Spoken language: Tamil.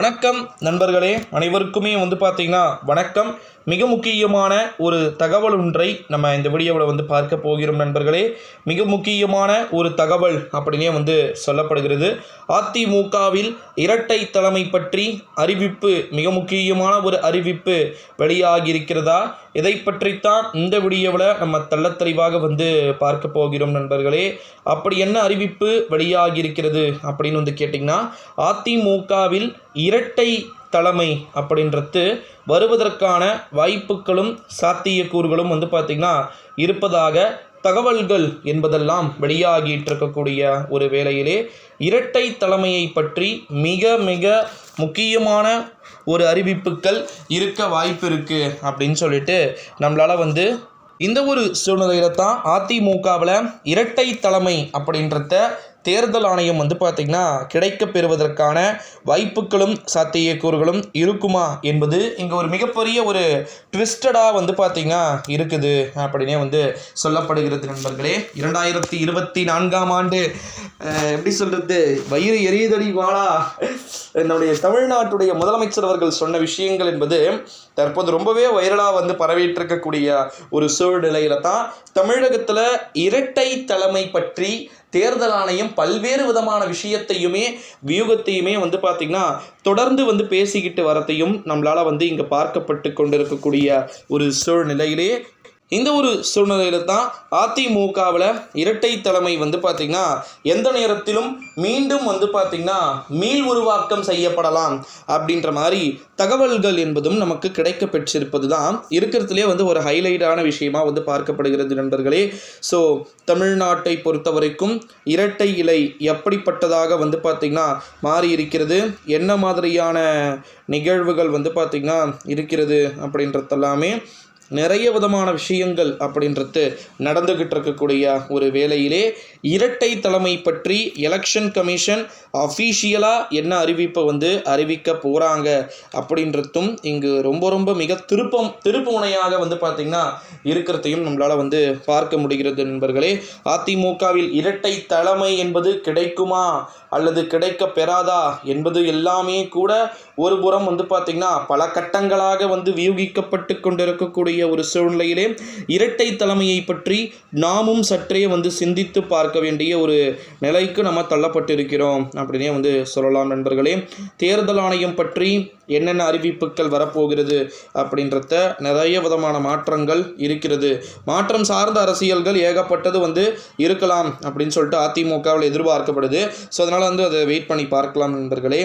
வணக்கம் நண்பர்களே, அனைவருக்குமே பார்த்தீங்கன்னா வணக்கம். மிக முக்கியமான ஒரு தகவல் ஒன்றை நம்ம இந்த வீடியோவில் பார்க்க போகிறோம் நண்பர்களே. மிக முக்கியமான ஒரு தகவல் அப்படின்னே சொல்லப்படுகிறது. அதிமுகவில் இரட்டை தலைமை பற்றி அறிவிப்பு, மிக முக்கியமான ஒரு அறிவிப்பு வெளியாகியிருக்கிறதா? இதை பற்றித்தான் இந்த வீடியோவில் நம்ம தெள்ளத்தெளிவாக பார்க்க போகிறோம் நண்பர்களே. அப்படி என்ன அறிவிப்பு வெளியாகியிருக்கிறது அப்படின்னு கேட்டிங்கன்னா, அதிமுகவில் இரட்டை தலைமை அப்படின்றது வருவதற்கான வாய்ப்புகளும் சாத்தியக்கூறுகளும் பார்த்திங்கன்னா இருப்பதாக தகவல்கள் என்பதெல்லாம் வெளியாகிட்டு இருக்கக்கூடிய ஒரு வேளையிலே இரட்டை தலைமையை பற்றி மிக மிக முக்கியமான ஒரு அறிவிப்புகள் இருக்க வாய்ப்பு இருக்குது அப்படின்னு சொல்லிட்டு நம்மளால் இந்த ஒரு சூழ்நிலையில் தான் அதிமுகவில் இரட்டை தலைமை அப்படின்றத தேர்தல் ஆணையம் பார்த்திங்கன்னா கிடைக்க பெறுவதற்கான வாய்ப்புகளும் சாத்தியக்கூறுகளும் இருக்குமா என்பது இங்கே ஒரு மிகப்பெரிய ஒரு ட்விஸ்டடாக பார்த்திங்கன்னா இருக்குது அப்படின்னே சொல்லப்படுகிறது நண்பர்களே. 2024ஆம் ஆண்டு எப்படி சொல்கிறது, வயிறு எரியுதடி வாழா, நம்முடைய தமிழ்நாட்டுடைய முதலமைச்சர் அவர்கள் சொன்ன விஷயங்கள் என்பது தற்போது ரொம்பவே வைரலாக பரவிட்டு இருக்கக்கூடிய ஒரு சூழ்நிலையில தான் தமிழகத்தில் இரட்டை தலைமை பற்றி தேர்தல் ஆணையம் பல்வேறு விதமான விஷயத்தையுமே வியூகத்தையுமே பார்த்திங்கன்னா தொடர்ந்து பேசிக்கிட்டு வரத்தையும் நம்மளால் இங்கே பார்க்கப்பட்டு கொண்டிருக்கக்கூடிய ஒரு சூழ்நிலையிலே இந்த ஒரு சூழ்நிலையில் தான் அதிமுகவில் இரட்டை தலைமை பார்த்திங்கன்னா எந்த நேரத்திலும் மீண்டும் பார்த்திங்கன்னா மீள் உருவாக்கம் செய்யப்படலாம் அப்படின்ற மாதிரி தகவல்கள் என்பதும் நமக்கு கிடைக்க பெற்றிருப்பது தான் இருக்கிறதுலே ஒரு ஹைலைட்டான விஷயமாக பார்க்கப்படுகிறது நண்பர்களே. ஸோ தமிழ்நாட்டை பொறுத்த வரைக்கும் இரட்டை இலை எப்படிப்பட்டதாக பார்த்திங்கன்னா மாறி இருக்கிறது, என்ன மாதிரியான நிகழ்வுகள் பார்த்திங்கன்னா இருக்கிறது அப்படின்றதெல்லாமே நிறைய விதமான விஷயங்கள் அப்படின்றது நடந்துக்கிட்டு இருக்கக்கூடிய ஒரு வேளையிலே இரட்டை தலைமை பற்றி எலெக்ஷன் கமிஷன் அஃபீஷியலாக என்ன அறிவிப்பை அறிவிக்க போகிறாங்க அப்படின்றதும் இங்கு ரொம்ப மிக திருப்பு முனையாக பார்த்திங்கன்னா இருக்கிறதையும் நம்மளால் பார்க்க முடிகிறது நண்பர்களே. அதிமுகவில் இரட்டை தலைமை என்பது கிடைக்குமா அல்லது கிடைக்க பெறாதா என்பது எல்லாமே கூட ஒரு புறம் பார்த்திங்கன்னா பல கட்டங்களாக வியூகிக்கப்பட்டு கொண்டிருக்கக்கூடிய ஒரு சூழ்நிலையிலே இரட்டை தலைமையை பற்றி நாமும் சற்றே சிந்தித்து பார்க்க வேண்டிய ஒரு நிலைக்கு நம்ம தள்ளப்பட்டிருக்கிறோம் அப்படின்னே சொல்லலாம் நண்பர்களே. தேர்தல் ஆணையம் பற்றி என்னென்ன அறிவிப்புகள் வரப்போகிறது அப்படின்றத நிறைய விதமான மாற்றங்கள் இருக்கிறது. மாற்றம் சார்ந்த அரசியல்கள் ஏகப்பட்டது இருக்கலாம் அப்படின்னு சொல்லிட்டு அதிமுகவில் எதிர்பார்க்கப்படுது. ஸோ அதனால் அதை வெயிட் பண்ணி பார்க்கலாம் நண்பர்களே.